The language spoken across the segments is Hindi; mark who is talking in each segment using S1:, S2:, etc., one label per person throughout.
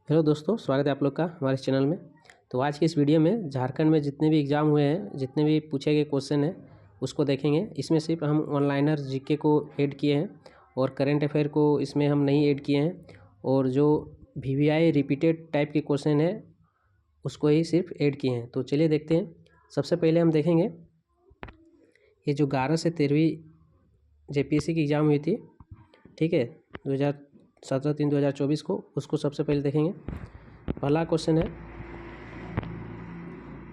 S1: हेलो दोस्तों, स्वागत है आप लोग का हमारे इस चैनल में। तो आज की इस वीडियो में झारखंड में जितने भी एग्ज़ाम हुए हैं, जितने भी पूछे गए क्वेश्चन हैं उसको देखेंगे। इसमें सिर्फ हम ऑनलाइनर जीके को ऐड किए हैं और करंट अफेयर को इसमें हम नहीं ऐड किए हैं, और जो वीवीआई रिपीटेड टाइप के क्वेश्चन है उसको ही सिर्फ ऐड किए हैं। तो चलिए देखते हैं। सबसे पहले हम देखेंगे ये जो 11 से 13वीं जेपीएससी की एग्ज़ाम हुई थी, ठीक है, 2017-3-2024 को, उसको सबसे पहले देखेंगे। पहला क्वेश्चन है,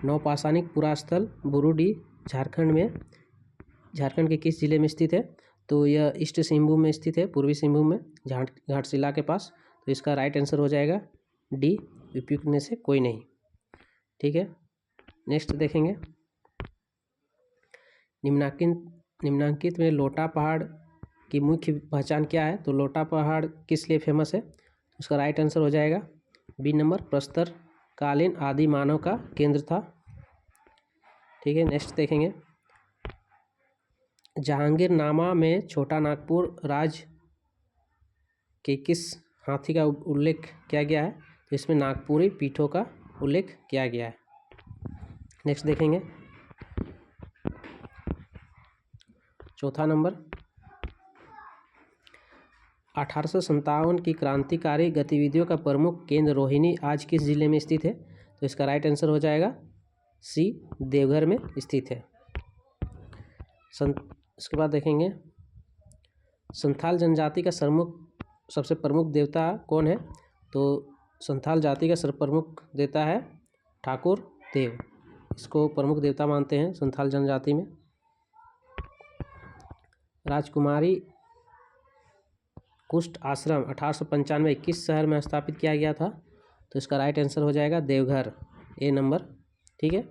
S1: नौपाषाणिक पुरास्थल बुरुडी झारखंड के किस जिले में स्थित है? तो यह ईस्ट सिंहभूम में स्थित है, पूर्वी सिंहभूम में, घाटशिला के पास। तो इसका राइट आंसर हो जाएगा डी, उपयुक्त में से कोई नहीं। ठीक है, नेक्स्ट देखेंगे। निम्नांकित में लोटा पहाड़ की मुख्य पहचान क्या है? तो लोटा पहाड़ किस लिए फेमस है? उसका राइट आंसर हो जाएगा बी नंबर, प्रस्तर कालीन आदि मानव का केंद्र था। ठीक है, नेक्स्ट देखेंगे। जहांगीरनामा में छोटा नागपुर राज्य के किस हाथी का उल्लेख किया गया है? तो इसमें नागपुरी पीठों का उल्लेख किया गया है। नेक्स्ट देखेंगे। चौथा नंबर, 1857 की क्रांतिकारी गतिविधियों का प्रमुख केंद्र रोहिणी आज किस जिले में स्थित है? तो इसका राइट आंसर हो जाएगा सी, देवघर में स्थित है। इसके बाद देखेंगे, संथाल जनजाति का सबसे प्रमुख देवता कौन है? तो संथाल जाति का सर्वप्रमुख देवता है ठाकुर देव। इसको प्रमुख देवता मानते हैं संथाल जनजाति में। राजकुमारी कुष्ठ आश्रम 1895 किस शहर में स्थापित किया गया था? तो इसका राइट आंसर हो जाएगा देवघर, ए नंबर। ठीक है,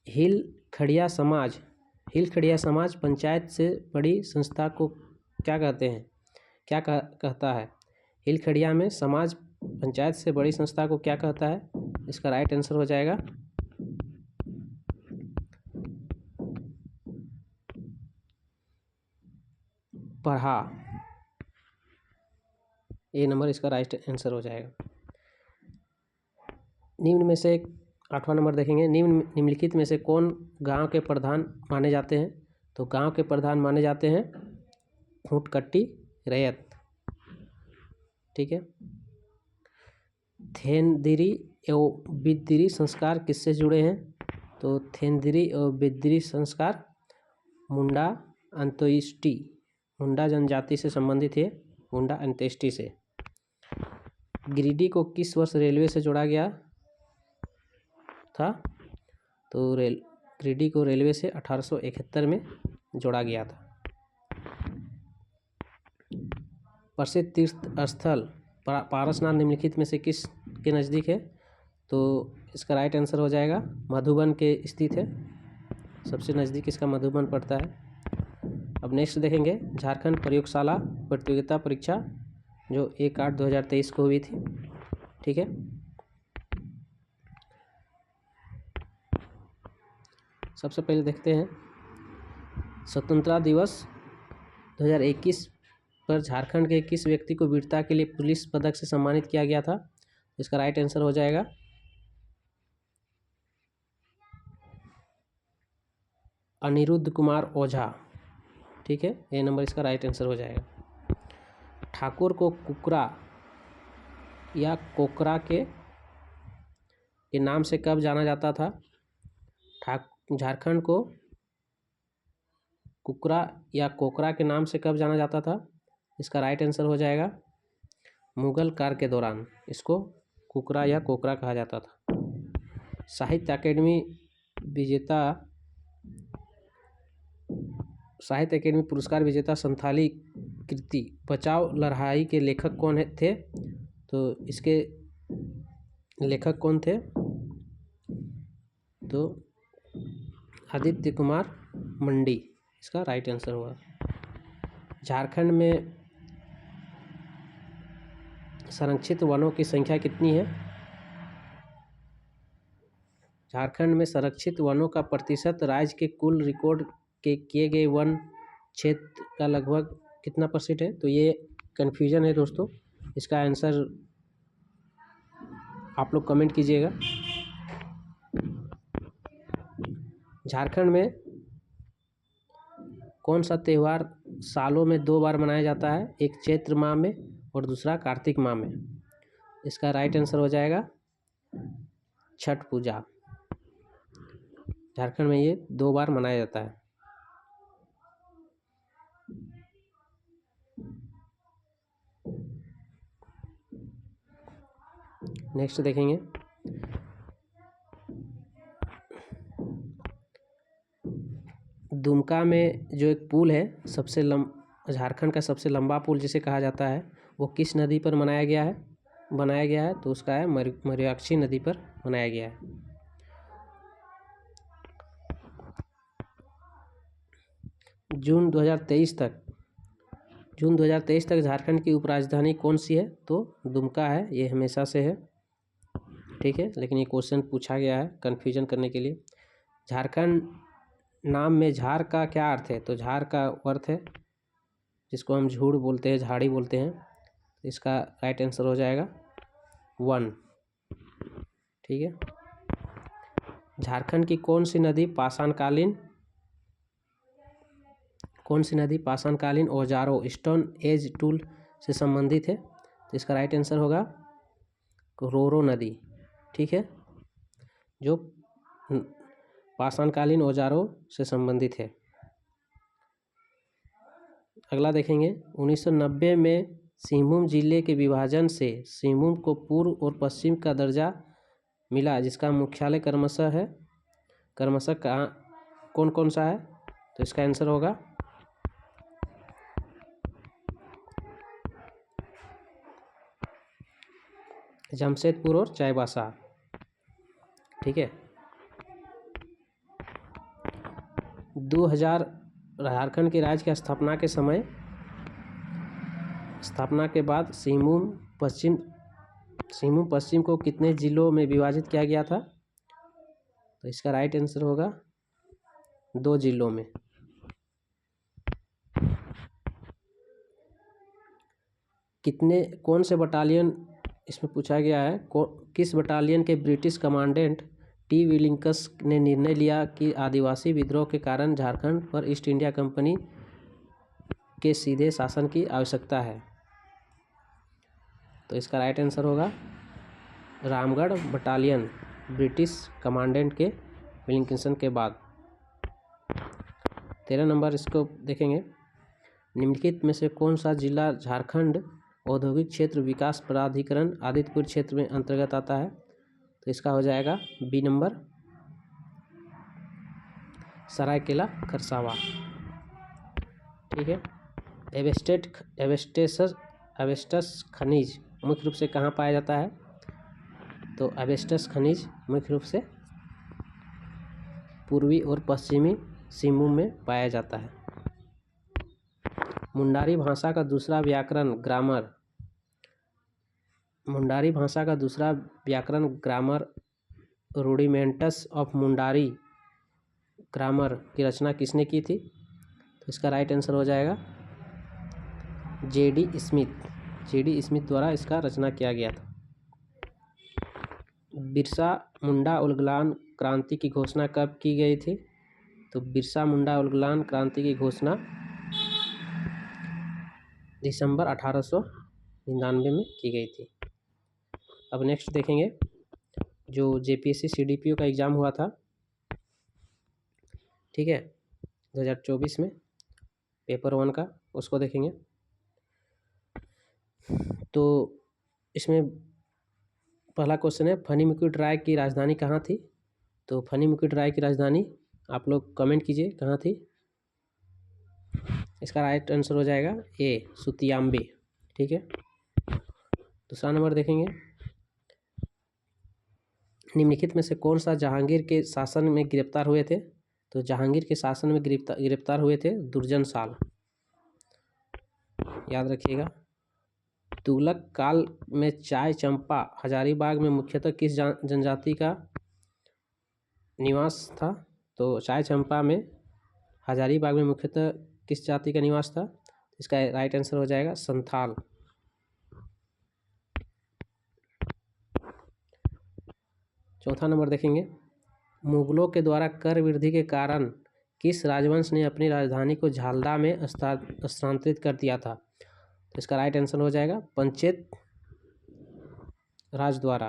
S1: हिलखड़िया समाज पंचायत से बड़ी संस्था को क्या कहते हैं? कहता है? हिलखड़िया में समाज पंचायत से बड़ी संस्था को क्या कहता है? इसका राइट आंसर हो जाएगा पढ़ा, ए नंबर इसका राइट आंसर हो जाएगा। निम्न में से 8वां नंबर देखेंगे। निम्नलिखित में से कौन गांव के प्रधान माने जाते हैं? तो गांव के प्रधान माने जाते हैं खूंटकट्टी रैयत। ठीक है, थेनदिरी एवं बिद्दिरी संस्कार किससे जुड़े हैं? तो थेनदिरी एवं बिद्दिरी संस्कार मुंडा अंत्येष्टि, मुंडा जनजाति से संबंधित है, मुंडा अंत्येष्टि से। गिरिडीह को किस वर्ष रेलवे से जोड़ा गया था? तो गिरिडीह को रेलवे से 1871 में जोड़ा गया था। प्रसिद्ध तीर्थ स्थल पारसनाथ निम्नलिखित में से किस के नज़दीक है? तो इसका राइट आंसर हो जाएगा मधुबन के स्थित है, सबसे नज़दीक इसका मधुबन पड़ता है। अब नेक्स्ट देखेंगे, झारखंड प्रयोगशाला प्रतियोगिता परीक्षा जो 1/8/2023 को हुई थी। ठीक है, सबसे पहले देखते हैं, स्वतंत्रता दिवस 2021 पर झारखंड के किस व्यक्ति को वीरता के लिए पुलिस पदक से सम्मानित किया गया था? इसका राइट आंसर हो जाएगा अनिरुद्ध कुमार ओझा। ठीक है, ए नंबर इसका राइट आंसर हो जाएगा। ठाकुर को कुकरा या कोकरा के नाम से कब जाना जाता था? झारखंड को कुकरा या कोकरा के नाम से कब जाना जाता था? इसका राइट आंसर हो जाएगा मुगल काल के दौरान इसको कुकरा या कोकरा कहा जाता था। साहित्य अकेडमी पुरस्कार विजेता संथाली कृति बचाओ लड़ाई के लेखक कौन थे? तो इसके लेखक कौन थे? तो आदित्य कुमार मंडी इसका राइट आंसर हुआ। झारखंड में संरक्षित वनों की संख्या कितनी है? झारखंड में संरक्षित वनों का प्रतिशत राज्य के कुल रिकॉर्ड के किए गए वन क्षेत्र का लगभग कितना % है? तो ये कन्फ्यूजन है दोस्तों, इसका आंसर आप लोग कमेंट कीजिएगा। झारखंड में कौन सा त्यौहार सालों में 2 बार मनाया जाता है? एक चैत्र माह में और दूसरा कार्तिक माह में। इसका राइट आंसर हो जाएगा छठ पूजा। झारखंड में ये 2 बार मनाया जाता है। नेक्स्ट देखेंगे, दुमका में जो एक पुल है, झारखंड का सबसे लंबा पुल जिसे कहा जाता है, वो किस नदी पर बनाया गया है? तो उसका है मयूराक्षी नदी पर बनाया गया है। जून 2023 तक झारखंड की उपराजधानी कौन सी है? तो दुमका है, ये हमेशा से है, ठीक है। लेकिन ये क्वेश्चन पूछा गया है कन्फ्यूजन करने के लिए। झारखंड नाम में झार का क्या अर्थ है? तो झार का अर्थ है जिसको हम झूड़ बोलते हैं, झाड़ी बोलते हैं। इसका राइट आंसर हो जाएगा 1, ठीक है। झारखंड की कौन सी नदी पाषाणकालीन औजारों स्टोन एज टूल से संबंधित है? तो इसका राइट आंसर होगा रोरो नदी, ठीक है, जो पाषाणकालीन औजारों से संबंधित है। अगला देखेंगे, 1990 में सिंहभूम जिले के विभाजन से सिंहभूम को पूर्व और पश्चिम का दर्जा मिला, जिसका मुख्यालय क्रमशः कौन कौन सा है? तो इसका आंसर होगा जमशेदपुर और चाईबासा, ठीक है। 2000 झारखंड के राज्य की स्थापना के बाद सिंहभूम पश्चिम को कितने जिलों में विभाजित किया गया था? तो इसका राइट आंसर होगा 2 जिलों में। कौन से बटालियन इसमें पूछा गया है, किस बटालियन के ब्रिटिश कमांडेंट टी विलिंग्स ने निर्णय लिया कि आदिवासी विद्रोह के कारण झारखंड पर ईस्ट इंडिया कंपनी के सीधे शासन की आवश्यकता है? तो इसका राइट आंसर होगा रामगढ़ बटालियन, ब्रिटिश कमांडेंट के विलिंग्सन के बाद। 13 नंबर इसको देखेंगे, निम्नलिखित में से कौन सा जिला झारखंड औद्योगिक क्षेत्र विकास प्राधिकरण आदित्यपुर क्षेत्र में अंतर्गत आता है? तो इसका हो जाएगा बी नंबर, सरायकेला खरसावा, ठीक है। एवेस्टस खनिज मुख्य रूप से कहाँ पाया जाता है? तो एवेस्टस खनिज मुख्य रूप से पूर्वी और पश्चिमी सिंहभूम में पाया जाता है। मुंडारी भाषा का दूसरा व्याकरण रूडिमेंट्स ऑफ मुंडारी ग्रामर की रचना किसने की थी? तो इसका राइट आंसर हो जाएगा जेडी स्मिथ द्वारा इसका रचना किया गया था। बिरसा मुंडा उलगुलान क्रांति की घोषणा कब की गई थी? तो बिरसा मुंडा उलगुलान क्रांति की घोषणा दिसंबर 1899 में की गई थी। अब नेक्स्ट देखेंगे, जो जेपीएससी सीडीपीओ का एग्ज़ाम हुआ था, ठीक है, 2024 में पेपर 1 का, उसको देखेंगे। तो इसमें पहला क्वेश्चन है, फनी मुकुट राय की राजधानी कहाँ थी? तो फनी मुकुट राय की राजधानी आप लोग कमेंट कीजिए कहाँ थी। इसका राइट आंसर हो जाएगा ए, सुतियाम्बे, ठीक है। दूसरा नंबर देखेंगे, निम्नलिखित में से कौन सा जहांगीर के शासन में गिरफ्तार हुए थे? तो जहांगीर के शासन में गिरफ्तार हुए थे दुर्जन साल, याद रखिएगा। तुगलक काल में चाय चंपा हजारीबाग में मुख्यतः किस जनजाति का निवास था? तो चाय चंपा में हजारीबाग में मुख्यतः किस जाति का निवास था? इसका राइट आंसर हो जाएगा संथाल। चौथा नंबर देखेंगे, मुगलों के द्वारा कर वृद्धि के कारण किस राजवंश ने अपनी राजधानी को झालदा में स्थानांतरित कर दिया था? तो इसका राइट आंसर हो जाएगा पंचेत राज द्वारा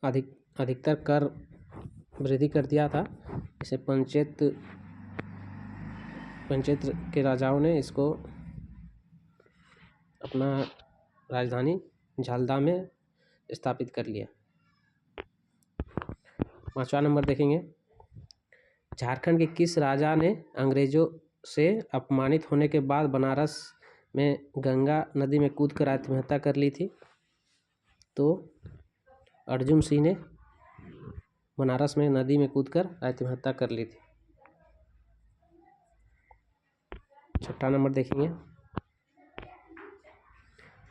S1: अधिकतर कर वृद्धि कर दिया था। इसे पंचेत के राजाओं ने इसको अपना राजधानी झालदा में स्थापित कर लिया। पांचवा नंबर देखेंगे, झारखंड के किस राजा ने अंग्रेजों से अपमानित होने के बाद बनारस में गंगा नदी में कूदकर आत्महत्या कर ली थी? तो अर्जुन सिंह ने बनारस में नदी में कूदकर आत्महत्या कर ली थी। छठा नंबर देखेंगे,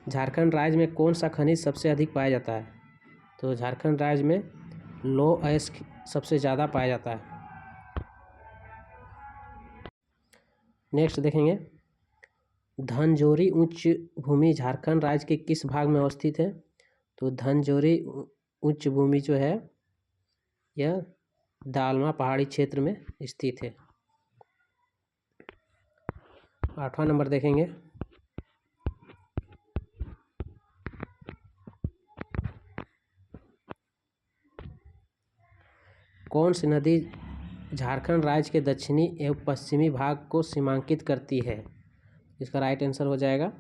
S1: झारखंड राज्य में कौन सा खनिज सबसे अधिक पाया जाता है? तो झारखंड राज्य में लौह अयस्क सबसे ज़्यादा पाया जाता है। नेक्स्ट देखेंगे, धनजोरी उच्च भूमि झारखंड राज्य के किस भाग में अवस्थित है? तो धनजोरी उच्च भूमि जो है यह दालमा पहाड़ी क्षेत्र में स्थित है। आठवां नंबर देखेंगे, कौन सी नदी झारखंड राज्य के दक्षिणी एवं पश्चिमी भाग को सीमांकित करती है? इसका राइट आंसर हो जाएगा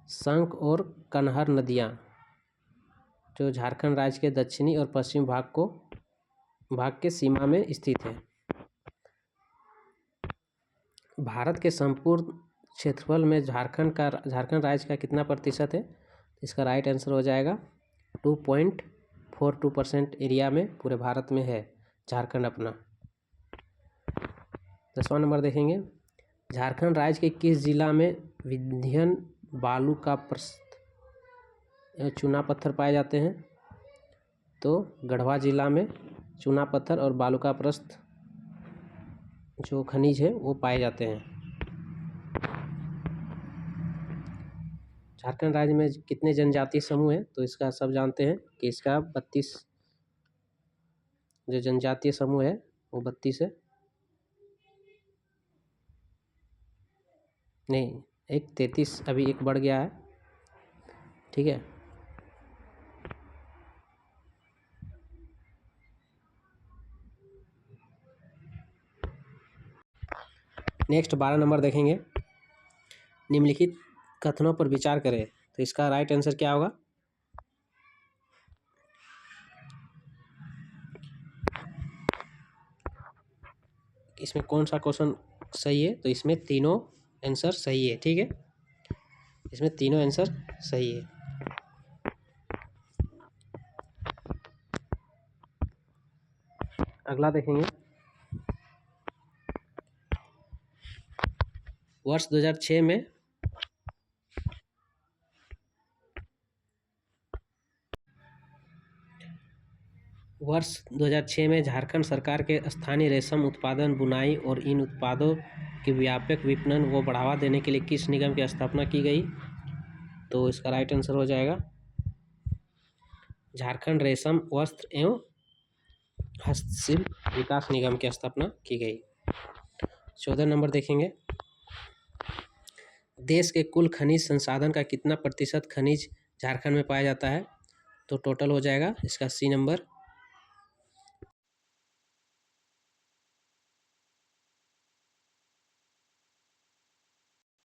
S1: शंख और कनहर नदियाँ, जो झारखंड राज्य के दक्षिणी और पश्चिमी भाग के सीमा में स्थित है। भारत के संपूर्ण क्षेत्रफल में झारखंड राज्य का कितना प्रतिशत है? इसका राइट आंसर हो जाएगा 2.42% एरिया में पूरे भारत में है झारखंड अपना। 10वां नंबर देखेंगे, झारखंड राज्य के किस जिला में विंध्यन बालू का चूना पत्थर पाए जाते हैं? तो गढ़वा जिला में चूना पत्थर और बालू का प्रस्थ जो खनिज है वो पाए जाते हैं। झारखंड राज्य में कितने जनजातीय समूह हैं? तो इसका सब जानते हैं कि इसका 32 जो जनजातीय समूह है वो 32 है, नहीं 33 अभी एक बढ़ गया है, ठीक है। नेक्स्ट 12 नंबर देखेंगे, निम्नलिखित कथनों पर विचार करें। तो इसका राइट आंसर क्या होगा? इसमें कौन सा क्वेश्चन सही है? तो इसमें तीनों आंसर सही है, ठीक है, इसमें तीनों आंसर सही है। अगला देखेंगे, वर्ष 2006 में झारखंड सरकार के स्थानीय रेशम उत्पादन, बुनाई और इन उत्पादों के व्यापक विपणन व बढ़ावा देने के लिए किस निगम की स्थापना की गई? तो इसका राइट आंसर हो जाएगा झारखंड रेशम वस्त्र एवं हस्तशिल्प विकास निगम की स्थापना की गई। 14 नंबर देखेंगे, देश के कुल खनिज संसाधन का कितना प्रतिशत खनिज झारखंड में पाया जाता है? तो टोटल हो जाएगा इसका सी नंबर